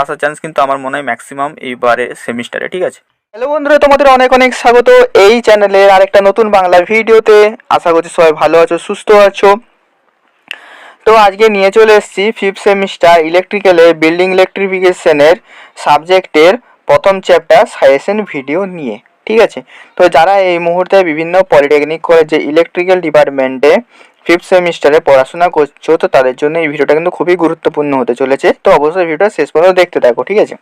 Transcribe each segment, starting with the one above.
আসার চান্স কিন্তু আমার মনে হয় ম্যাক্সিমাম এইবারে সেমিস্টারে। ঠিক আছে, হ্যালো বন্ধুরা, তোমাদের অনেক অনেক স্বাগত এই চ্যানেলের আরেকটা নতুন বাংলা ভিডিওতে। আশা করছি সবাই ভালো আছো, সুস্থ আছো। তো আজকে নিয়ে চলে এসেছি ফিফথ সেমিস্টার ইলেকট্রিক্যালের বিল্ডিং ইলেকট্রিফিকেশনের সাবজেক্টের প্রথম চ্যাপ্টার সাজেশন ভিডিও নিয়ে। ঠিক আছে, তো যারা এই মুহূর্তে বিভিন্ন পলিটেকনিক কলেজে ইলেকট্রিক্যাল ডিপার্টমেন্টে ফিফথ সেমিস্টারে পড়াশোনা করছো, তো তাদের জন্য এই ভিডিওটা কিন্তু খুবই গুরুত্বপূর্ণ হতে চলেছে। তো অবশ্যই ভিডিওটা শেষ পর্যন্ত দেখতে থাকো। ঠিক আছে,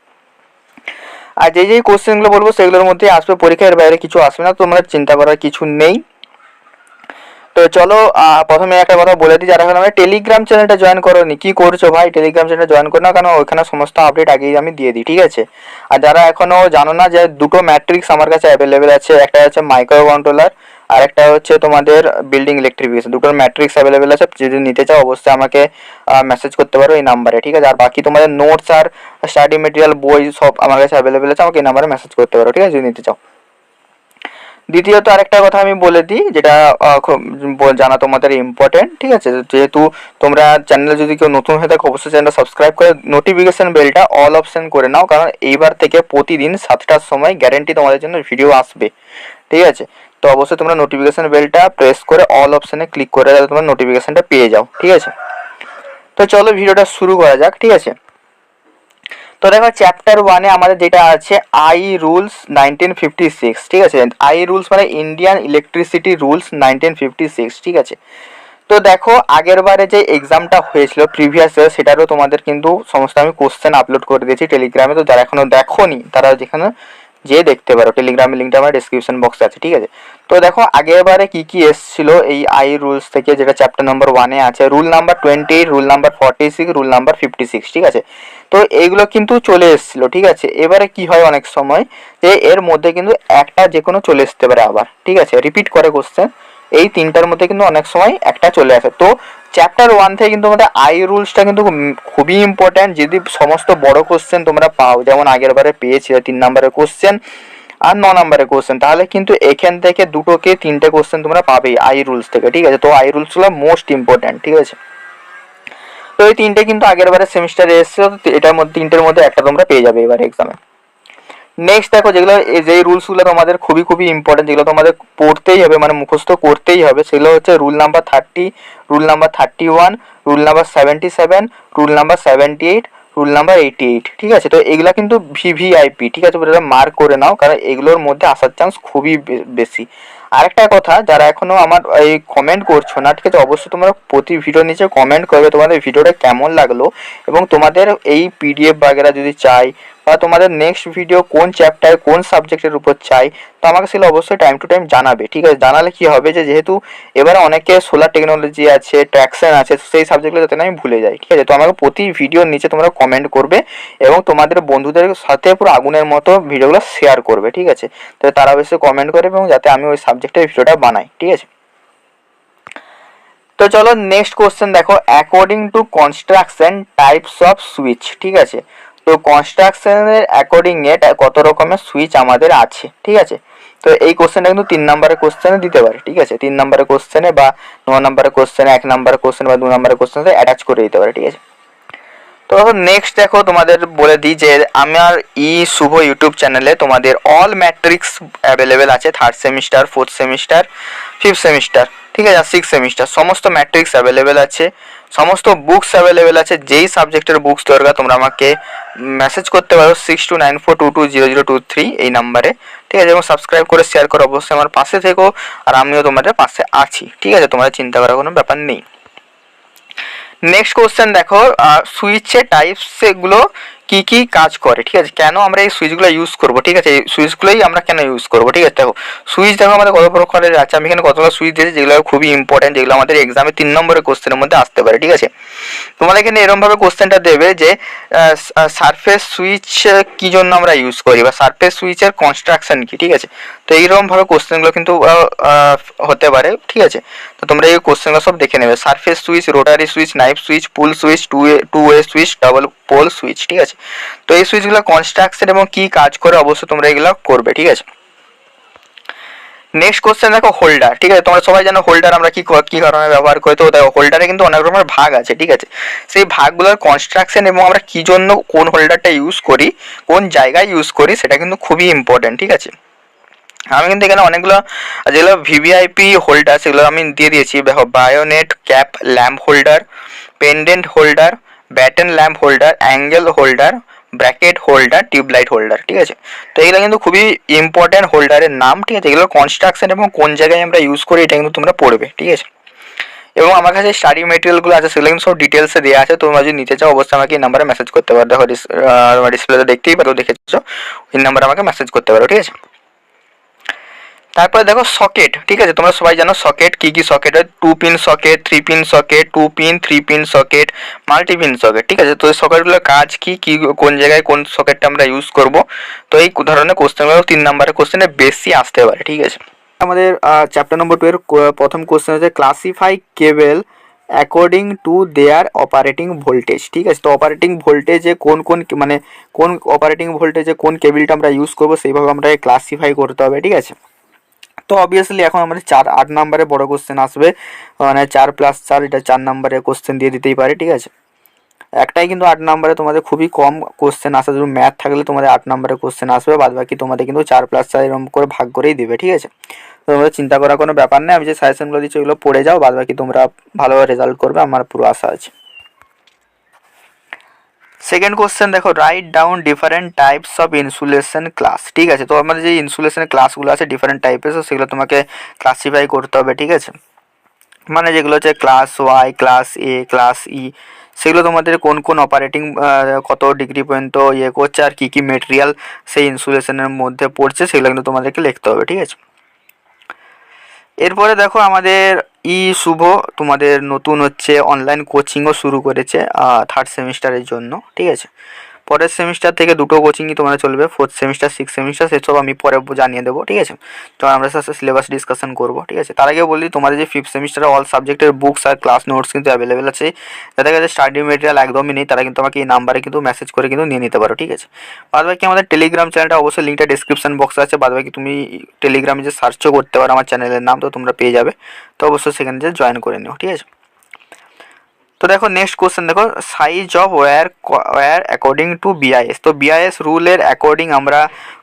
আর যেই কোশ্চেনগুলো বলবো সেগুলোর মধ্যে আসবে, পরীক্ষার বাইরে কিছু আসবে না, তোমরা চিন্তা করার কিছু নেই। তো চলো প্রথমে একটা কথা বলে দিই, যারা এখন আমার টেলিগ্রাম চ্যানেলটা জয়েন করোনি, কি করছো ভাই? টেলিগ্রাম চ্যানেলটা জয়েন করো না, কারণ ওইখানে সমস্ত আপডেট আগেই আমি দিয়ে দিই। ঠিক আছে, আর যারা এখনো জানো না যে দুটো ম্যাট্রিক্স আমার কাছে অ্যাভেলেবেল আছে, একটা হচ্ছে মাইক্রো কন্ট্রোলার আর একটা হচ্ছে তোমাদের বিল্ডিং ইলেকট্রিফিকেশন, দুটোর ম্যাট্রিক্স অ্যাভেলেবেল আছে। যদি নিতে চাও অবশ্যই আমাকে মেসেজ করতে পারো এই নাম্বারে। ঠিক আছে, আর বাকি তোমাদের নোটস আর স্টাডি মেটেরিয়াল বই সব আমার কাছে অ্যাভেলেবেল আছে, আমাকে এই নাম্বারে মেসেজ করতে পারো। ঠিক আছে, যদি নিতে চাও। দ্বিতীয়ত আরেকটা কথা আমি বলে দিই, যেটা খুব জানা তোমাদের ইম্পর্টেন্ট। ঠিক আছে, যেহেতু তোমরা চ্যানেলে যদি কেউ নতুন হয়ে থাকো অবশ্যই চ্যানেলটা সাবস্ক্রাইব করে নোটিফিকেশন বেলটা অল অপশন করে নাও, কারণ এইবার থেকে প্রতিদিন 7টার সময় গ্যারেন্টি তোমাদের জন্য ভিডিও আসবে। ঠিক আছে, তো অবশ্যই তোমরা নোটিফিকেশন বেলটা প্রেস করে অল অপশনে ক্লিক করে যাতে তোমরা নোটিফিকেশনটা পেয়ে যাও। ঠিক আছে, তো চলো ভিডিওটা শুরু করা যাক। ঠিক আছে, তো দেখো চ্যাপ্টার 1-এ আমাদের যেটা আছে আই রুলস 1956। ঠিক আছে, আই রুলস মানে ইন্ডিয়ান ইলেকট্রিসিটি রুলস 1956। ঠিক আছে, তো দেখো আগের বারে যে এক্সামটা হয়েছিল প্রিভিয়াস ইয়ার, সেটারও তোমাদের কিন্তু সমস্ত আমি কোশ্চেন আপলোড করে দিয়েছি টেলিগ্রামে। তো যারা এখনো দেখোনি তারা যেখানে যে দেখতে পারো, টেলিগ্রামের লিঙ্কটা আমার ডিসক্রিপশন বক্সে আছে। ঠিক আছে, তো দেখো আগের বারে কি কি এসেছিল এই আই রুলস থেকে, যেটা চ্যাপ্টার নাম্বার 1-এ আছে, rule number 28, rule number 46, rule number 56। ঠিক আছে, তো এইগুলো কিন্তু চলে এসেছিল। ঠিক আছে, এবারে কি হয় অনেক সময় যে এর মধ্যে কিন্তু একটা যে কোনো চলে আসতে পারে আবার। ঠিক আছে, রিপিট করে কোশ্চেন, এই তিনটার মধ্যে কিন্তু অনেক সময় একটা চলে আসে। তো চ্যাপ্টার 1 থেকে কিন্তু আমাদের আই রুলসটা কিন্তু খুবই ইম্পর্ট্যান্ট। যদি সমস্ত বড় কোশ্চেন তোমরা পাও, যেমন আগের বারে পেয়েছিলে 3 নম্বরের কোশ্চেন আর 9 নম্বরের কোশ্চেন, তাহলে কিন্তু এখান থেকে দুটোকে তিনটে কোশ্চেন তোমরা পাবেই আই রুলস থেকে। ঠিক আছে, তো আই রুলস হলো মোস্ট ইম্পর্ট্যান্ট। ঠিক আছে, তো এই তিনটে কিন্তু আগের বারে সেমিস্টারে এসেছিল, তো এটার মধ্যে তিনটের মধ্যে একটা তোমরা পেয়ে যাবে এবার এক্সামে। নেক্সট দেখো, যেগুলো যেই রুলসগুলো তোমাদের খুবই খুবই ইম্পর্টেন্ট, যেগুলো তোমাদের পড়তেই হবে মানে মুখস্থ করতেই হবে, সেগুলো হচ্ছে rule number 30, rule number 31, rule number 77, rule number 78, rule number 88। ঠিক আছে, তো এগুলা কিন্তু ভিভিআইপি। ঠিক আছে, এটা মার্ক করে নাও, কারণ এগুলোর মধ্যে আসার চান্স খুবই বেশি। আরেকটা কথা, যারা এখনো আমার এই কমেন্ট করছো না, ঠিক আছে, অবশ্যই তোমরা প্রতি ভিডিও নিচে কমেন্ট করবে তোমাদের ভিডিওটা কেমন লাগলো, এবং তোমাদের এই পিডিএফ বাগেরা যদি চাই, বা তোমাদের নেক্সট ভিডিও কোন চ্যাপ্টার কোন সাবজেক্টের উপর চাই, তো আমাকে সেগুলো অবশ্যই টাইম টু টাইম জানাবে। ঠিক আছে, জানালে কি হবে যে যেহেতু এবারে অনেকে সোলার টেকনোলজি আছে, ট্র্যাকশন আছে, সেই সাবজেক্টগুলো যাতে না আমি ভুলে যাই। ঠিক আছে, তো আমাকে প্রতি ভিডিওর নিচে তোমরা কমেন্ট করবে এবং তোমাদের বন্ধুদের সাথে পুরো আগুনের মতো ভিডিওগুলো শেয়ার করবে। ঠিক আছে, তো তারা অবশ্যই কমেন্ট করবে এবং যাতে আমি ওই সাবজেক্টের ভিডিওটা বানাই। ঠিক আছে, তো চলো নেক্সট কোশ্চেন দেখো, according to construction types off switch. ঠিক আছে, তো কনস্ট্রাকশনের অ্যাকর্ডিং এ কত রকমের সুইচ আমাদের আছে। ঠিক আছে, তো এই কোশ্চেনটা কিন্তু 3 নম্বরের কোশ্চেনে দিতে পারে। ঠিক আছে, 3 নম্বরের কোশ্চেনে বা 9 নম্বরের কোশ্চেনে, 1 নম্বরের কোশ্চেন বা 2 নম্বরের কোশ্চেনে অ্যাটাচ করে দিতে পারে। ঠিক আছে, তো নেক্সট দেখো তোমাদের বলে দিই যে আমার শুভ ইউটিউব চ্যানেলে তোমাদের অল ম্যাট্রিক্স অ্যাভেলেবেল আছে, 3rd semester, 4th semester, 5th semester. ঠিক আছে, আর 6th সেমিস্টার সমস্ত ম্যাট্রিক্স অ্যাভেলেবেল আছে, সমস্ত বুকস অ্যাভেলেবেল আছে। যেই সাবজেক্টের বুকস দরকার তোমরা আমাকে মেসেজ করতে পারো 6294220023 এই নাম্বারে। ঠিক আছে, এবং সাবস্ক্রাইব করে শেয়ার করে অবশ্যই আমার পাশে থেকো, আর আমিও তোমাদের পাশে আছি। ঠিক আছে, তোমরা চিন্তা করার কোনো ব্যাপার নেই। নেক্সট কোশ্চেন দেখো, সুইচের টাইপস এগুলো কি কি কাজ করে। ঠিক আছে, কেন আমরা এই সুইচগুলো ইউজ করব। ঠিক আছে, এই সুইচগুলোই আমরা কেন ইউজ করব। ঠিক আছে, দেখো সুইচ দেখো আমাদের কত প্রকারের আছে, আমি এখানে কতগুলো সুইচ দিয়েছি যেগুলো খুবই ইম্পর্টেন্ট, যেগুলো আমাদের এক্সামে 3 নম্বরের কোশ্চেনের মধ্যে আসতে পারে। ঠিক আছে, তোমাদের এখানে এরকমভাবে কোশ্চেনটা দেবে যে সারফেস সুইচ কি জন্য আমরা ইউজ করি, বা সারফেস সুইচের কনস্ট্রাকশন কি। ঠিক আছে, তো এইরকমভাবে কোশ্চেনগুলো কিন্তু হতে পারে। ঠিক আছে, তো তোমরা এই কোশ্চেনগুলো সব দেখে নেবে, surface switch, rotary switch, knife switch, pull switch, two way switch, double pole switch. ঠিক আছে, তো এই সুইচগুলো কনস্ট্রাকশন এবং কি কাজ করে অবশ্যই তোমরা এগুলো করবে। ঠিক আছে, নেক্সট কোশ্চেন দেখো হোল্ডার, ঠিক আছে, তোমরা সবাই জানো হোল্ডার আমরা কি কি কারণে ব্যবহার করি। তো দেখো হোল্ডারে কিন্তু অনেক রকমের ভাগ আছে, ঠিক আছে, সেই ভাগগুলোর কনস্ট্রাকশন এবং আমরা কি জন্য কোন হোল্ডারটা ইউজ করি, কোন জায়গায় ইউজ করি, সেটা কিন্তু খুবই ইম্পর্টেন্ট, ঠিক আছে। আমি কিন্তু এখানে অনেকগুলো যেগুলো ভিভিআইপি হোল্ডার সেগুলো আমি দিয়ে দিয়েছি। দেখো bayonet cap lamp holder, pendant holder, batten lamp holder, angle holder, bracket holder, tube light holder, ঠিক আছে। তো এগুলো কিন্তু খুবই ইম্পর্টেন্ট হোল্ডারের নাম, ঠিক আছে। এগুলো কনস্ট্রাকশন এবং কোন জায়গায় আমরা ইউজ করি এটা কিন্তু তোমরা পড়বে, ঠিক আছে। এবং আমার কাছে স্টাডি মেটেরিয়ালগুলো আছে সেগুলো কিন্তু সব ডিটেলসে দেওয়া আছে, তোমরা যদি নিতে চাও অবশ্যই আমাকে এই নাম্বারে মেসেজ করতে পারো। দেখো ডিসপ্লেতে দেখতেই পারো, দেখেছো, এই নাম্বারে আমাকে মেসেজ করতে পারো, ঠিক আছে। তারপরে দেখো সকেট, ঠিক আছে, তোমরা সবাই জানো সকেট কি কি সকেট হয়। 2 pin socket, 3 pin socket, 2 pin 3 pin socket, multi pin socket, ঠিক আছে। তো এই সকেটগুলোর কাজ কি কি, কোন জায়গায় কোন সকেটটা আমরা ইউজ করব, তো এই ধরনের কোশ্চেনগুলো 3 নম্বরের কোশ্চেনে বেশি আসতে পারে, ঠিক আছে। আমাদের চ্যাপ্টার নম্বর 2 এর প্রথম কোশ্চেন হচ্ছে classify cable according to their operating voltage, ঠিক আছে। তো অপারেটিং ভোল্টেজে কোন কোন মানে কোন অপারেটিং ভোল্টেজে কোন কেবলটা আমরা ইউজ করবো সেইভাবে আমরা ক্লাসিফাই করতে হবে, ঠিক আছে। তো অবভিয়াসলি এখন আমাদের 8 নম্বরে বড় কোশ্চেন আসবে, মানে 4+4 এটা 4 নম্বরে কোশ্চেন দিয়ে দিতেই পারে, ঠিক আছে। একটাই কিন্তু 8 নম্বরে তোমাদের খুবই কম কোশ্চেন আসে, যদি ম্যাথ থাকলে তোমাদের 8 নম্বরে কোশ্চেন আসবে, বাদ বাকি তোমাদের কিন্তু 4+4 এরকম করে ভাগ করেই দিবে, ঠিক আছে। তো তোমাদের চিন্তা করার কোনো ব্যাপার নেই, আমি যে সাজেশনগুলো দিচ্ছি ওগুলো পড়ে যাও, বাদ বাকি তোমরা ভালোভাবে রেজাল্ট করবে, আমার পুরো আশা আছে। সেকেন্ড কোশ্চেন দেখো write down different types of insulation class, ঠিক আছে। তো আমাদের যে ইনসুলেশনের ক্লাসগুলো আছে ডিফারেন্ট টাইপের, সেগুলো তোমাকে ক্লাসিফাই করতে হবে, ঠিক আছে। মানে যেগুলো হচ্ছে ক্লাস ওয়াই, ক্লাস এ, ক্লাস ই, সেগুলো তোমাদের কোন কোন অপারেটিং কত ডিগ্রি পর্যন্ত ইয়ে করছে আর কী কী মেটেরিয়াল সেই ইনসুলেশনের মধ্যে পড়ছে সেগুলো কিন্তু তোমাদেরকে লিখতে হবে, ঠিক আছে। এরপরে দেখো আমাদের শুভ তোমাদের নতুন হচ্ছে অনলাইন কোচিংও শুরু করেছে 3rd সেমিস্টারের জন্য, ঠিক আছে। পরের সেমিস্টার থেকে 2টো কোচিংই তোমাদের চলবে, 4th সেমিস্টার 6th সেমিস্টার, সেসব আমি পরে জানিয়ে দেবো, ঠিক আছে। তো আমরা সাথে সিলেবাস ডিসকাশন করবো, ঠিক আছে। তার আগে বলি তোমাদের যে 5th সেমিস্টারে অল সাবজেক্টের বুকস আর ক্লাস নোটস কিন্তু অ্যাভেলেবেল আছে, যাদের কাছে স্টাডি মেটেরিয়াল একদমই নেই তারা কিন্তু আমাকে এই নাম্বারে কিন্তু মেসেজ করে কিন্তু নিয়ে নিতে পারো, ঠিক আছে। বাদ বাকি আমাদের টেলিগ্রাম চ্যানেলটা অবশ্যই লিঙ্কটা ডিসক্রিপশন বক্সে আছে, বাদ বাকি তুমি টেলিগ্রামে যে সার্চও করতে পারো আমার চ্যানেলের নাম, তো তোমরা পেয়ে যাবে, তো অবশ্যই সেখানে যে জয়েন করে নিও, ঠিক আছে। তো দেখো নেক্সট কোশ্চেন দেখো size of wire according to BIS. তো বিআইএস রুলের অ্যাকর্ডিং আমরা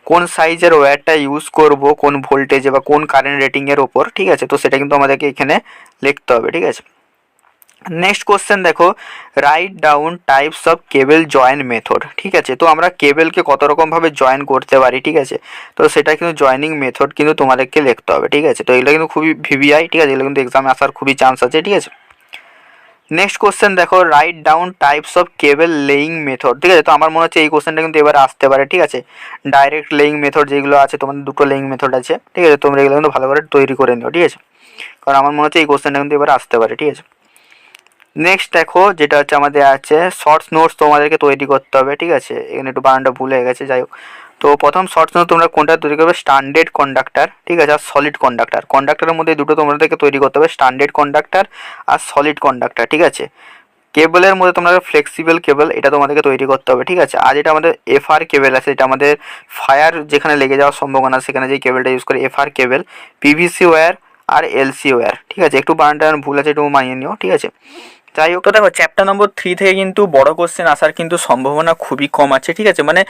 কোন সাইজের ওয়্যারটা ইউজ করব কোন ভোল্টেজে বা কোন কারেন্ট রেটিংয়ের ওপর, ঠিক আছে। তো সেটা কিন্তু আমাদেরকে এখানে লিখতে হবে, ঠিক আছে। নেক্সট কোশ্চেন দেখো write down types of cable join method, ঠিক আছে। তো আমরা কেবলকে কত রকমভাবে জয়েন করতে পারি, ঠিক আছে। তো সেটা কিন্তু জয়েনিং মেথড কিন্তু তোমাদেরকে লিখতে হবে, ঠিক আছে। তো এগুলো কিন্তু খুবই ভিভিআই, ঠিক আছে, এগুলো কিন্তু এক্সামে আসার খুবই চান্স আছে, ঠিক আছে। নেক্সট কোশ্চেন দেখো write down types of cable laying method, ঠিক আছে। তো আমার মনে হচ্ছে এই কোশ্চেনটা কিন্তু এবার আসতে পারে, ঠিক আছে। ডাইরেক্ট লেইং মেথড যেগুলো আছে তোমাদের 2টো লেইং মেথড আছে, ঠিক আছে, তোমরা এগুলো কিন্তু ভালো করে তৈরি করে নিও, ঠিক আছে, কারণ আমার মনে হচ্ছে এই কোশ্চেনটা কিন্তু এবার আসতে পারে, ঠিক আছে। নেক্সট দেখো যেটা হচ্ছে আমাদের আছে শর্টস নোটস তোমাদেরকে তৈরি করতে হবে, ঠিক আছে। এখানে একটু বানানটা ভুল হয়ে গেছে, যাই হোক। তো প্রথম শর্টস নোট তোমরা কোনটা তৈরি করবে, স্ট্যান্ডার্ড কন্ডাক্টর, ঠিক আছে, আর সলিড কন্ডাক্টর। কন্ডাক্টরের মধ্যে দুটো তোমাদেরকে তৈরি করতে হবে, স্ট্যান্ডার্ড কন্ডাক্টর আর সলিড কন্ডাক্টর, ঠিক আছে। কেবলের মধ্যে তোমাদের ফ্লেক্সিবল কেবল এটা তোমাদেরকে তৈরি করতে হবে, ঠিক আছে। আর যেটা আমাদের এফআর কেবল আছে, এটা আমাদের ফায়ার যেখানে লেগে যাওয়ার সম্ভাবনা সেখানে যে কেবলটা ইউজ করে এফআর কেবল, পিভিসি ওয়্যার আর এলসি ওয়্যার, ঠিক আছে। একটু বানানটা ভুল আছে, একটু মানিয়ে নিও, ঠিক আছে। যাই হোক, তো দেখো চ্যাপ্টার নম্বর 3 থেকে কিন্তু বড় কোশ্চেন আসার কিন্তু সম্ভাবনা খুবই কম আছে, ঠিক আছে। মানে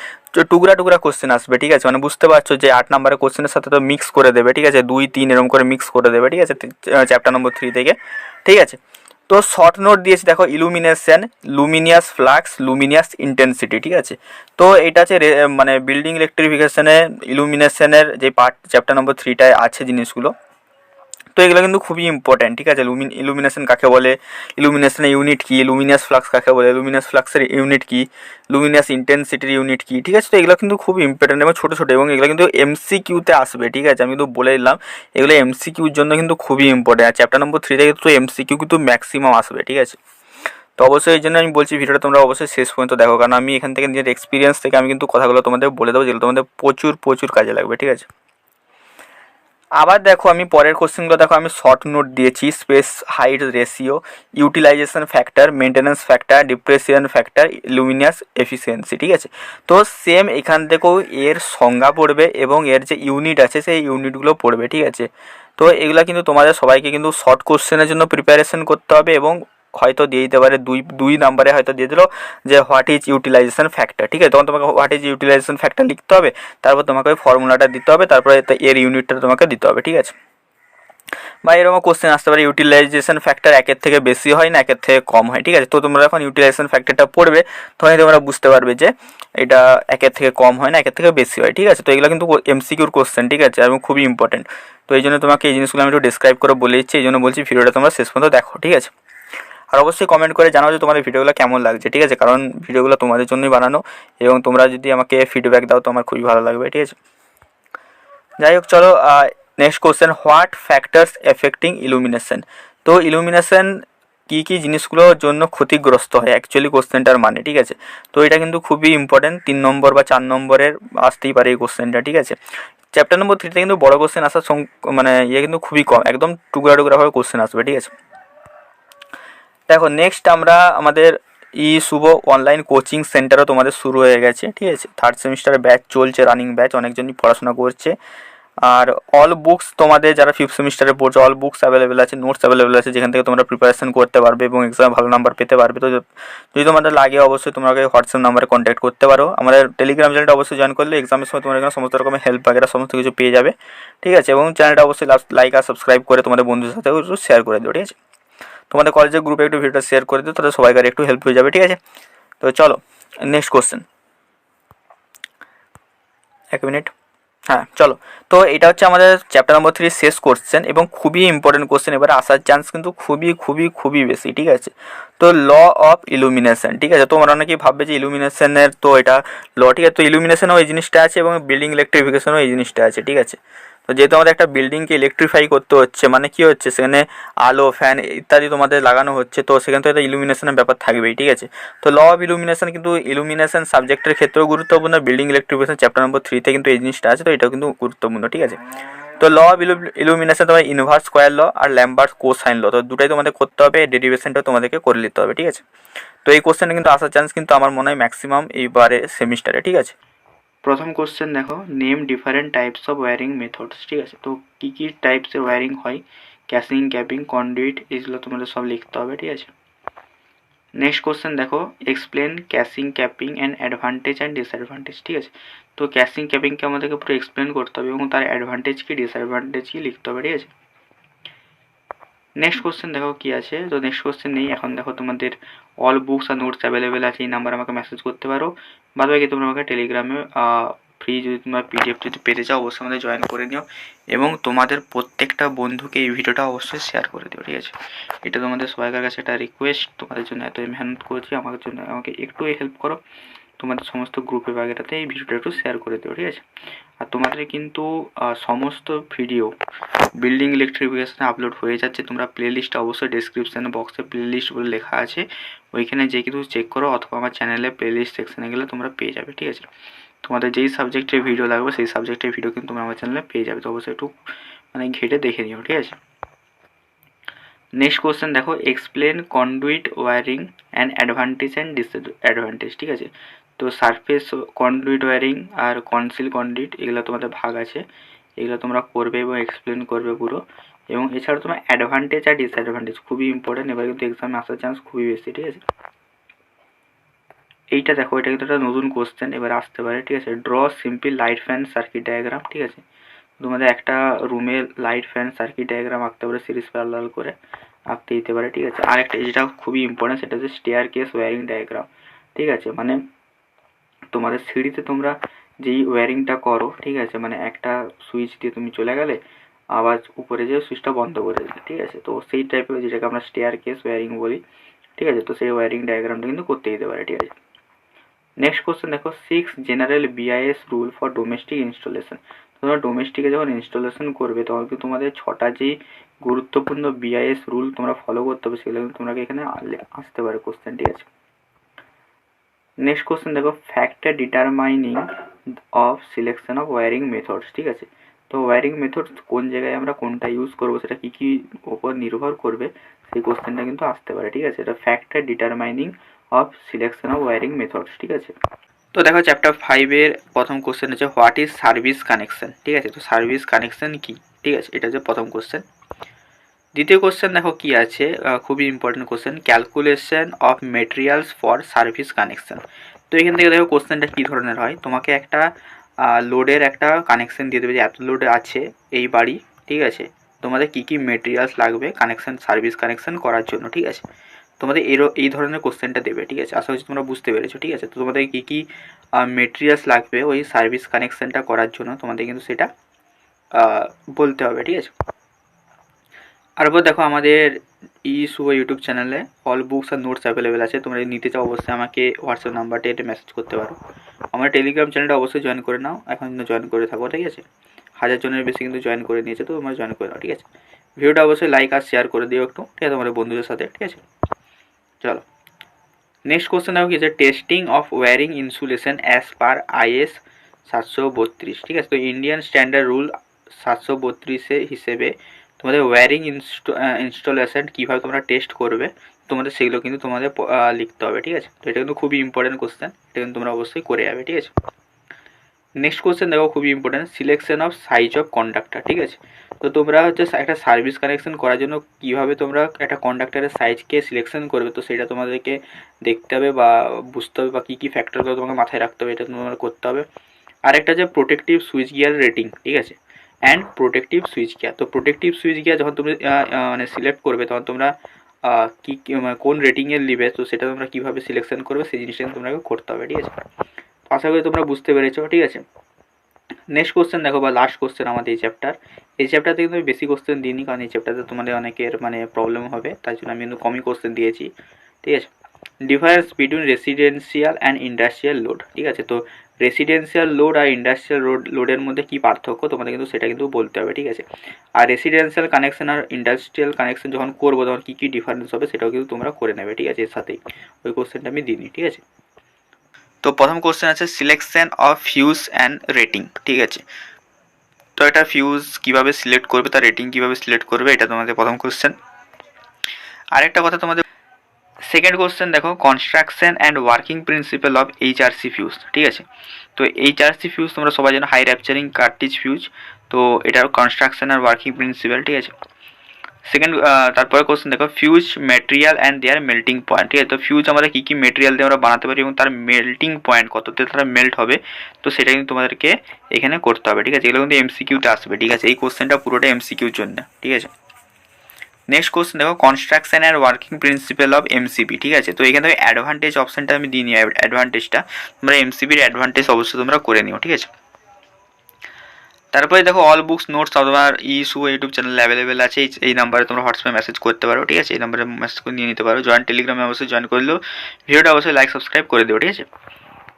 টুকরা টুকরা কোশ্চেন আসবে, ঠিক আছে। মানে বুঝতে পারছো যে 8 নম্বরের কোশ্চেনের সাথে তো মিক্স করে দেবে, ঠিক আছে, 2 3 এরকম করে মিক্স করে দেবে, ঠিক আছে, চ্যাপ্টার নম্বর 3 থেকে, ঠিক আছে। তো শর্ট নোট দিয়েছি দেখো illumination, luminous flux, luminous intensity, ঠিক আছে। তো এটা আছে মানে বিল্ডিং ইলেকট্রিফিকেশনে ইলুমিনেশনের যে পার্ট চ্যাপ্টার নম্বর 3টায় আছে জিনিসগুলো, তো এগুলো কিন্তু খুবই ইম্পর্ট্যান্ট, ঠিক আছে। ইলুমিনেশন কাকে বলে, ইলুমিনেশনের ইউনিট কি, লুমিনিয়াস ফ্লাক্স কাকে বলে, লুমিনিয়াস ফ্লাক্সের ইউনিট কি, লুমিনিয়াস ইন্টেন্সিটির ইউনিট কি, ঠিক আছে। তো এগুলো কিন্তু খুব ইম্পর্ট্যান্ট এবং ছোটো ছোটো, এবং এগুলো কিন্তু এমসিকিউতে আসবে, ঠিক আছে। আমি কিন্তু বলে দিলাম এগুলো এমসিকিউর জন্য কিন্তু খুবই ইম্পর্ট্যান্ট, আর চ্যাপ্টার নম্বর 3 থেকে তো এমসিকিউ কিন্তু ম্যাক্সিমাম আসবে, ঠিক আছে। তো অবশ্যই এই জন্য আমি বলছি ভিডিওটা তোমরা অবশ্যই শেষ পর্যন্ত দেখো, কারণ আমি এখান থেকে নিজের এক্সপিরিয়েন্স থেকে আমি কিন্তু কথাগুলো তোমাদের বলে দেবো যেগুলো তোমাদের প্রচুর প্রচুর কাজে লাগবে, ঠিক আছে। আবার দেখো আমি পরের কোশ্চেনগুলো দেখো আমি শর্ট নোট দিয়েছি, space height ratio, utilisation factor, maintenance factor, depreciation factor, luminous efficiency, ঠিক আছে। তো সেম এখান থেকেও এর সংজ্ঞা পড়বে এবং এর যে ইউনিট আছে সেই ইউনিটগুলো পড়বে, ঠিক আছে। তো এগুলো কিন্তু তোমাদের সবাইকে কিন্তু শর্ট কোশ্চেনের জন্য প্রিপারেশন করতে হবে এবং হয়তো দিয়ে দিতে পারে দুই নাম্বারে হয়তো দিয়ে দিল যে হোয়াট ইজ ইউটিলাইজেশন ফ্যাক্টর, ঠিক আছে। তখন তোমাকে হোয়াট ইজ ইউটিলাইজেশন ফ্যাক্টর লিখতে হবে, তারপর তোমাকে ওই ফর্মুলাটা দিতে হবে, তারপরে এর ইউনিটটা তোমাকে দিতে হবে, ঠিক আছে। বা এরকম কোশ্চেন আসতে পারে ইউটিলাইজেশন ফ্যাক্টর একের থেকে বেশি হয় না একের থেকে কম হয়, ঠিক আছে। তো তোমরা যখন ইউটিলাইজেশন ফ্যাক্টরটা পড়বে তখনই তোমরা বুঝতে পারবে যে এটা একের থেকে কম হয় না একের থেকে বেশি হয়, ঠিক আছে। তো এগুলো কিন্তু এমসিকিউর কোশ্চেন, ঠিক আছে, এবং খুবই ইম্পর্টেন্ট। তো এই জন্য তোমাকে এই জিনিসগুলো আমি একটু ডিসক্রাইব করে বলে দিচ্ছি, এই জন্য বলছি ভিডিওটা তোমরা শেষ পর্যন্ত দেখো, ঠিক আছে। আর অবশ্যই কমেন্ট করে জানাও যে তোমাদের ভিডিওগুলো কেমন লাগছে, ঠিক আছে, কারণ ভিডিওগুলো তোমাদের জন্যই বানানো এবং তোমরা যদি আমাকে ফিডব্যাক দাও তো আমার খুবই ভালো লাগবে, ঠিক আছে। যাই হোক চলো next question, what factors affecting illumination. তো ইলুমিনেশন কী কী জিনিসগুলোর জন্য ক্ষতিগ্রস্ত হয় অ্যাকচুয়ালি কোশ্চেনটার মানে, ঠিক আছে। তো এটা কিন্তু খুবই ইম্পর্টেন্ট, 3 নম্বর বা 4 নম্বরের আসতেই পারে এই কোশ্চেনটা, ঠিক আছে। চ্যাপ্টার নম্বর 3তে কিন্তু বড় কোশ্চেন আসার মানে ইয়ে কিন্তু খুবই কম, একদম টুকরা টুকরাভাবে কোশ্চেন আসবে, ঠিক আছে। দেখো নেক্সট আমরা আমাদের শুভ অনলাইন কোচিং সেন্টারও তোমাদের শুরু হয়ে গেছে, ঠিক আছে। 3rd সেমিস্টারের ব্যাচ চলছে, রানিং ব্যাচ, অনেকজনই পড়াশোনা করছে। আর অল বুকস তোমাদের যারা 5th সেমিস্টারে পড়ছো অল বুকস অ্যাভেলেবেল আছে, নোটস অ্যাভেলেবেল আছে, যেখান থেকে তোমরা প্রিপারেশন করতে পারবে এবং এক্সামে ভালো নাম্বার পেতে পারবে। তো যদি তোমাদের লাগে অবশ্যই তোমরা হোয়াটসঅ্যাপ নাম্বারে কন্ট্যাক্ট করতে পারো। আমাদের টেলিগ্রাম চ্যানেলটা অবশ্যই জয়েন করলে এক্সামের সময় তোমরা এখানে সমস্ত রকমের হেল্প বাগেরা সমস্ত কিছু পেয়ে যাবে, ঠিক আছে। এবং চ্যানেলটা অবশ্যই লাইক আর সাবস্ক্রাইব করে তোমাদের বন্ধুদের সাথে একটু শেয়ার করে দিও, ঠিক আছে। তোমাদের কলেজের গ্রুপে একটু ভিডিওটা শেয়ার করে দিও, তাদের সবাইকার একটু হেল্প হয়ে যাবে, ঠিক আছে। তো চলো নেক্সট কোশ্চেন, 1 মিনিট, হ্যাঁ চলো। তো এটা হচ্ছে আমাদের চ্যাপ্টার নম্বর 3 শেষ কোশ্চেন এবং খুবই ইম্পর্টেন্ট কোশ্চেন, এবারে আসার চান্স কিন্তু খুবই খুবই খুবই বেশি, ঠিক আছে। তো ল অফ ইলুমিনেশন, ঠিক আছে। তোমরা অনেকেই ভাববে যে ইলুমিনেশনের তো এটা ল, ঠিক আছে। তো ইলুমিনেশনও এই জিনিসটা আছে এবং বিল্ডিং ইলেকট্রিফিকেশনও এই জিনিসটা আছে, ঠিক আছে। তো যেহেতু আমাদের একটা বিল্ডিংকে ইলেকট্রিফাই করতে হচ্ছে, মানে কি হচ্ছে সেখানে আলো ফ্যান ইত্যাদি তোমাদের লাগানো হচ্ছে, তো সেখান থেকে ইলুমিনেশনের ব্যাপার থাকবেই, ঠিক আছে। তো ল অফ ইলুমিনেশন কিন্তু ইলুমিনেশন সাবজেক্টের ক্ষেত্রেও গুরুত্বপূর্ণ, বিল্ডিং ইলেকট্রিফিকেশন চ্যাপ্টার নম্বর 3তে কিন্তু এই জিনিসটা আছে, তো এটাও কিন্তু গুরুত্বপূর্ণ, ঠিক আছে। তো ল অফ ইলুমিনেশন তোমার ইনভার্স স্কোয়ার ল আর ল্যাম্বার্ট কোসাইন ল, তো দুটাই তোমাদের করতে হবে, ডেরিভেশনটাও তোমাদেরকে করে নিতে হবে, ঠিক আছে। তো এই কোশ্চেনটা কিন্তু আসার চান্স কিন্তু আমার মনে হয় ম্যাক্সিমাম এইবারে সেমিস্টারে, ঠিক আছে। প্রথম কোশ্চেন দেখো, name different types of wiring methods, ঠিক আছে। তো কী কী টাইপসের ওয়্যারিং হয়, ক্যাসিং, ক্যাপিং, কন্ডুইট, এগুলো তোমাদের সব লিখতে হবে, ঠিক আছে। নেক্সট কোশ্চেন দেখো, explain casing, capping and advantage and disadvantage, ঠিক আছে। তো ক্যাসিং ক্যাপিংকে আমাদেরকে পুরো এক্সপ্লেন করতে হবে এবং তার অ্যাডভান্টেজ কী ডিসঅ্যাডভান্টেজ কী লিখতে হবে, ঠিক আছে। নেক্সট কোশ্চেন দেখো কী আছে, তো নেক্সট কোশ্চেন নেই এখন। দেখো তোমাদের all books are notes available আছে, এই নাম্বার আমাকে মেসেজ করতে পারো। বাদ বাকি তোমরা আমাকে টেলিগ্রামে ফ্রি যদি তোমরা পিডিএফ যদি পেতে চাও অবশ্যই আমাদের জয়েন করে নিও এবং তোমাদের প্রত্যেকটা বন্ধুকে এই ভিডিওটা অবশ্যই শেয়ার করে দিও, ঠিক আছে। এটা তোমাদের সবাইকার কাছে একটা রিকোয়েস্ট, তোমাদের জন্য এত মেহনত করেছি, আমার জন্য আমাকে একটু হেল্প করো, তোমাদের সমস্ত গ্রুপে বাগেরাতে এই ভিডিওটা একটু শেয়ার করে দিও, ঠিক আছে। আর তোমাদের কিন্তু সমস্ত ভিডিও বিল্ডিং ইলেকট্রিফিকেশনে আপলোড হয়ে যাচ্ছে, তোমরা প্লেলিস্টটা অবশ্যই ডেসক্রিপশন বক্সে প্লেলিস্ট বলে লেখা আছে, ওইখানে যে কিছু চেক করো অথবা আমার চ্যানেলে প্লেলিস্ট সেকশনে গেলে তোমরা পেয়ে যাবে, ঠিক আছে। তোমাদের যেই সাবজেক্টের ভিডিও লাগবে সেই সাবজেক্টের ভিডিও কিন্তু তোমরা আমার চ্যানেলে পেয়ে যাবে, তো অবশ্যই একটু মানে ঘেটে দেখে নিও, ঠিক আছে। নেক্সট কোশ্চেন দেখো, explain conduit wiring and advantage and disadvantage, ঠিক আছে। তো সারফেস কন্ডুইট ওয়্যারিং আর কনসিল কন্ডুইট এগুলো তোমাদের ভাগ আছে, এগুলো তোমরা করবে এবং এক্সপ্লেন করবে পুরো। এবং এছাড়া তোমার অ্যাডভান্টেজ আর ডিসঅ্যাডভান্টেজ খুবই ইম্পর্টেন্ট, এবার কিন্তু এক্সামে আসার চান্স খুবই বেশি, ঠিক আছে। এইটা দেখো, এটা কিন্তু একটা নতুন কোশ্চেন এবার আসতে পারে, ঠিক আছে। Draw simple light fan circuit diagram, ঠিক আছে। তোমাদের একটা রুমে লাইট ফ্যান সার্কিট ডায়াগ্রাম আঁকতে পারে, সিরিজ প্যারালাল করে আঁকতে দিতে পারে, ঠিক আছে। আর একটা যেটা খুবই ইম্পর্টেন্ট সেটা হচ্ছে স্টেয়ার কেস ওয়্যারিং ডায়াগ্রাম, ঠিক আছে। মানে তোমাদের সিঁড়িতে তোমরা যেই ওয়্যারিংটা করো, ঠিক আছে, মানে একটা সুইচ দিয়ে তুমি চলে গেলে আবার উপরে যে সুইচটা বন্ধ করে দিলে, ঠিক আছে। তো সেই টাইপের যেটাকে আমরা স্টেয়ার কেস ওয়্যারিং বলি, ঠিক আছে। তো সেই ওয়্যারিং ডায়াগ্রামটা কিন্তু করতে দিতে পারে, ঠিক আছে। নেক্সট কোশ্চেন দেখো, 6 general BIS rule for domestic installation. তোমরা ডোমেস্টিকে যখন ইনস্টলেশন করবে তখন কিন্তু তোমাদের 6টা যেই গুরুত্বপূর্ণ বিআইএস রুল তোমরা ফলো করতে হবে, সেগুলো কিন্তু তোমরা এখানে আসতে পারে কোশ্চেন, ঠিক আছে। নেক্সট কোশ্চেন দেখো, factor determining of selection of wiring methods, ঠিক আছে। তো ওয়্যারিং মেথড কোন জায়গায় আমরা কোনটা ইউজ করবো, সেটা কী কী ওপর নির্ভর করবে, সেই কোশ্চেনটা কিন্তু আসতে পারে, ঠিক আছে। এটা factor determining of selection of wiring methods, ঠিক আছে। তো দেখো চ্যাপ্টার 5-এর প্রথম কোশ্চেন হচ্ছে হোয়াট ইজ সার্ভিস কানেকশন, ঠিক আছে। তো সার্ভিস কানেকশন কি, ঠিক আছে, এটা হচ্ছে প্রথম কোশ্চেন। দ্বিতীয় কোশ্চেন দেখো কি আছে, খুবই important question, calculation of materials for service connection. তো এখান থেকে দেখো কোশ্চেনটা কী ধরনের হয়, তোমাকে একটা লোডের একটা কানেকশন দিয়ে দেবে যে এত লোড আছে এই বাড়ি, ঠিক আছে, তোমাদের কী কী মেটেরিয়ালস লাগবে কানেকশন সার্ভিস কানেকশন করার জন্য, ঠিক আছে। তোমাদের এই ধরনের কোশ্চেনটা দেবে, ঠিক আছে। আশা করছি তোমরা বুঝতে পেরেছো, ঠিক আছে। তো তোমাদের কী কী মেটেরিয়ালস লাগবে ওই সার্ভিস কানেকশনটা করার জন্য তোমাদের কিন্তু সেটা বলতে হবে, ঠিক আছে। তারপর দেখো আমাদের শুভ ইউটিউব চ্যানেলে all books are notes available আছে, তোমরা যদি নিতে চাও অবশ্যই আমাকে হোয়াটসঅ্যাপ নাম্বারটা এটা মেসেজ করতে পারো। আমার টেলিগ্রাম চ্যানেলটা অবশ্যই জয়েন করে নাও, এখন কিন্তু জয়েন করে থাকো, ঠিক আছে। 1000 জনের বেশি কিন্তু জয়েন করে নিয়েছে, তো তোমরা জয়েন করে নাও, ঠিক আছে। ভিডিওটা অবশ্যই লাইক আর শেয়ার করে দিও একটু, ঠিক আছে, তোমাদের বন্ধুদের সাথে, ঠিক আছে। চলো নেক্সট কোশ্চেন দেখো কি আছে, testing of wiring insulation as per IS 732, ঠিক আছে। তো ইন্ডিয়ান স্ট্যান্ডার্ড রুল 732 হিসেবে তোমাদের ওয়্যারিং ইনস্টলেশন কীভাবে তোমরা টেস্ট করবে, তোমাদের সেগুলো কিন্তু তোমাদের লিখতে হবে, ঠিক আছে। তো এটা কিন্তু খুবই ইম্পর্টেন্ট কোশ্চেন, এটা কিন্তু তোমরা অবশ্যই করে যাবে, ঠিক আছে। নেক্সট কোশ্চেন দেখো খুবই important, selection of size of conductor, ঠিক আছে। তো তোমরা হচ্ছে একটা সার্ভিস কানেকশন করার জন্য কীভাবে তোমরা একটা কন্ডাক্টরের সাইজকে সিলেকশন করবে, তো সেটা তোমাদেরকে দেখতে হবে বা বুঝতে হবে, বা কী কী ফ্যাক্টরগুলো তোমাকে মাথায় রাখতে হবে, এটা তোমার করতে হবে। আরেকটা যে প্রোটেক্টিভ সুইচ গিয়ার রেটিং, ঠিক আছে, অ্যান্ড প্রোটেক্টিভ সুইচ গিয়ার। তো প্রোটেক্টিভ সুইচ গিয়ার যখন তুমি মানে সিলেক্ট করবে, তখন তোমরা কী কোন রেটিংয়ের নিবে, তো সেটা তোমরা কীভাবে সিলেকশন করবে সেই জিনিসটা তোমাকে করতে হবে, ঠিক আছে। আশা করি তোমরা বুঝতে পেরেছো, ঠিক আছে। নেক্সট কোশ্চেন দেখো বা লাস্ট কোশ্চেন আমাদের এই চ্যাপ্টারতে কিন্তু আমি বেশি কোশ্চেন দিইনি, কারণ এই চ্যাপ্টারতে তোমাদের অনেকের মানে প্রবলেম হবে, তাই জন্য আমি কিন্তু কমই কোশ্চেন দিয়েছি, ঠিক আছে। Difference between residential and industrial load, ঠিক আছে। তো রেসিডেন্সিয়াল লোড আর ইন্ডাস্ট্রিয়াল লোডের মধ্যে কী পার্থক্য তোমাদের কিন্তু সেটা কিন্তু বলতে হবে, ঠিক আছে। আর রেসিডেন্সিয়াল কানেকশন আর ইন্ডাস্ট্রিয়াল কানেকশন যখন করবো তখন কী কী ডিফারেন্স হবে সেটাও কিন্তু তোমরা করে নেবে, ঠিক আছে। এর সাথেই ওই কোশ্চেনটা আমি দিইনি, ঠিক আছে। তো প্রথম কোশ্চেন আছে selection of fuse and rating, ঠিক আছে। তো এটা ফিউজ কীভাবে সিলেক্ট করবে, তার রেটিং কীভাবে সিলেক্ট করবে, এটা তোমাদের প্রথম কোশ্চেন। আরেকটা কথা তোমাদের সেকেন্ড কোশ্চেন দেখো, construction and working principal of HRC fuse, ঠিক আছে। তো HRC ফিউজ তোমরা সবাই জানো হাই র্যাপচারিং কার্টিজ ফিউজ, তো এটার কনস্ট্রাকশন আর ওয়ার্কিং প্রিন্সিপাল, ঠিক আছে। সেকেন্ড তারপরে কোশ্চেন দেখো, fuse material and their melting point, ঠিক আছে। তো ফিউজ আমরা কী কী মেটেরিয়াল দিয়ে আমরা বানাতে পারি এবং তার মেল্টিং পয়েন্ট কততে তারা মেল্ট হবে, তো সেটা কিন্তু তোমাদেরকে এখানে করতে হবে, ঠিক আছে। এগুলো কিন্তু MCQতে আসবে, ঠিক আছে। এই কোশ্চেনটা পুরোটা MCQর জন্য, ঠিক আছে। নেক্সট কোশ্চেন দেখো, construction and working principal of MCB, ঠিক আছে। তো এখানে থেকে অ্যাডভান্টেজ অপশানটা আমি দিই নি, অ্যাডভান্টেজটা তোমরা MCBর অ্যাডভান্টেজ অবশ্যই তোমরা করে নিও, ঠিক আছে। তারপরে দেখো অল বুকস নোটস তোমার শুভ ইউটিউব চ্যানেল অ্যাভেলেবেল আছে, এই নাম্বারে তোমরা হোয়াটসঅ্যাপে মেসেজ করতে পারো, ঠিক আছে। এই নাম্বারে মেসেজ করে নিয়ে নিতে পারো। জয়েন টেলিগ্রামে অবশ্যই জয়েন করলেও ভিডিওটা অবশ্যই লাইক সাবস্ক্রাইব করে দেবো, ঠিক আছে।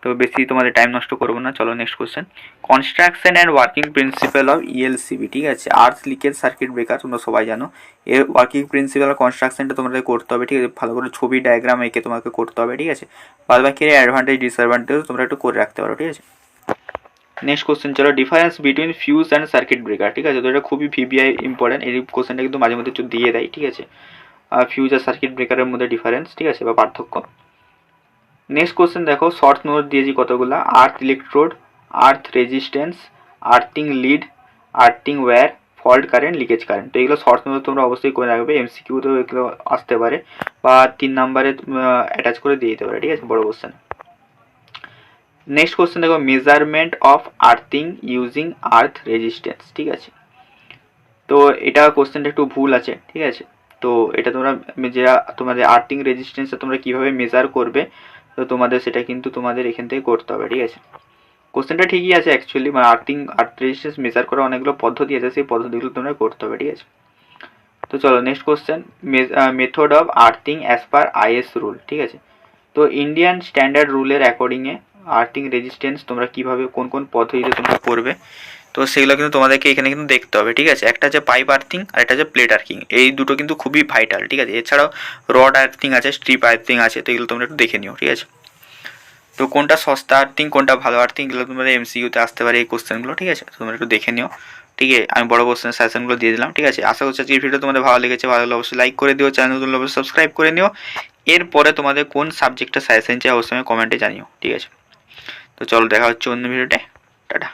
তো বেশি তোমাদের টাইম নষ্ট করবো না, চলো next question, construction and working principal of ELCB, ঠিক আছে। আর্থ লিকেজ সার্কিট ব্রেকার তোমরা সবাই জানো, এর ওয়ার্কিং প্রিন্সিপাল কনস্ট্রাকশনটা তোমাদের করতে হবে, ঠিক আছে। ভালো করে ছবি ডায়াগ্রাম এঁকে তোমাকে করতে হবে, ঠিক আছে। বাদ বাকি অ্যাডভান্টেজ ডিসঅ্যাডভান্টেজ তোমরা একটু করে রাখতে পারো, ঠিক আছে। নেক্সট কোশ্চেন চলো, difference between fuse and circuit breaker, ঠিক আছে। তো এটা খুবই VBI ইম্পর্টেন্ট, এই কোশ্চেনটা কিন্তু মাঝে মধ্যে একটু দিয়ে দেয়, ঠিক আছে। ফিউজ আর সার্কিট ব্রেকারের মধ্যে ডিফারেন্স, ঠিক আছে, বা পার্থক্য। নেক্সট কোশ্চেন দেখো, শর্ট নোট দিয়েছি কতগুলো, earth electrode, earth resistance, earthing lead, earthing wire, fault current, leakage current. তো এগুলো শর্ট নোট তোমরা অবশ্যই করে রাখবে, MCQতেও এগুলো আসতে পারে, বা 3 নম্বরে অ্যাটাচ করে দিয়ে দিতে পারে, ঠিক আছে, বড় কোশ্চেন। নেক্সট কোশ্চেন দেখো, measurement of earthing using earth resistance, ঠিক আছে। তো এটা কোশ্চেনটা একটু ভুল আছে, ঠিক আছে। তো এটা তোমরা যেটা তোমাদের আর্থিং রেজিস্ট্যান্সটা তোমরা কীভাবে মেজার করবে, তো তোমাদের সেটা কিন্তু তোমাদের এখান থেকে করতে হবে, ঠিক আছে। কোশ্চেনটা ঠিকই আছে অ্যাকচুয়ালি, মানে আর্থ রেজিস্ট্যান্স মেজার করার অনেকগুলো পদ্ধতি আছে, সেই পদ্ধতিগুলো তোমরা করতে হবে, ঠিক আছে। তো চলো next question, method of earthing as per IS rule, ঠিক আছে। তো ইন্ডিয়ান স্ট্যান্ডার্ড রুলের অ্যাকর্ডিংয়ে আর্থিং রেজিস্ট্যান্স তোমরা কীভাবে কোন কোন পদ্ধতিতে তোমরা করবে, তো সেগুলো কিন্তু তোমাদেরকে এখানে কিন্তু দেখতে হবে, ঠিক আছে। একটা হচ্ছে পাইপ আর্থিং আর একটা হচ্ছে প্লেট আর্থিং, এই দুটো কিন্তু খুবই ভাইটাল, ঠিক আছে। এছাড়াও রড আর্থিং আছে, স্ট্রিপ আর্থিং আছে, তো এগুলো তোমরা একটু দেখে নিও, ঠিক আছে। তো কোনটা সস্তা আর্থিং কোনটা ভালো আর্থিং, এগুলো তোমাদের MCQতে আসতে পারে এই কোশ্চেনগুলো, ঠিক আছে। তোমরা একটু দেখে নিও, ঠিক আছে, আমি বড় কোশ্চেনের সাজেশনগুলো দিয়ে দিলাম। ঠিক আছে, আশা করছি আজকের ভিডিও তোমাদের ভালো লেগেছে। ভালো লাগলে অবশ্যই লাইক করে দিও, চ্যানেল নতুন অবশ্যই সাবস্ক্রাইব করে নিও। এরপরে তোমাদের কোন সাবজেক্টটা সাজেশন চাই অবশ্যই কমেন্টে জানিও। ঠিক আছে, তো চলো দেখা হচ্ছে অন্য ভিডিওতে। টাটা।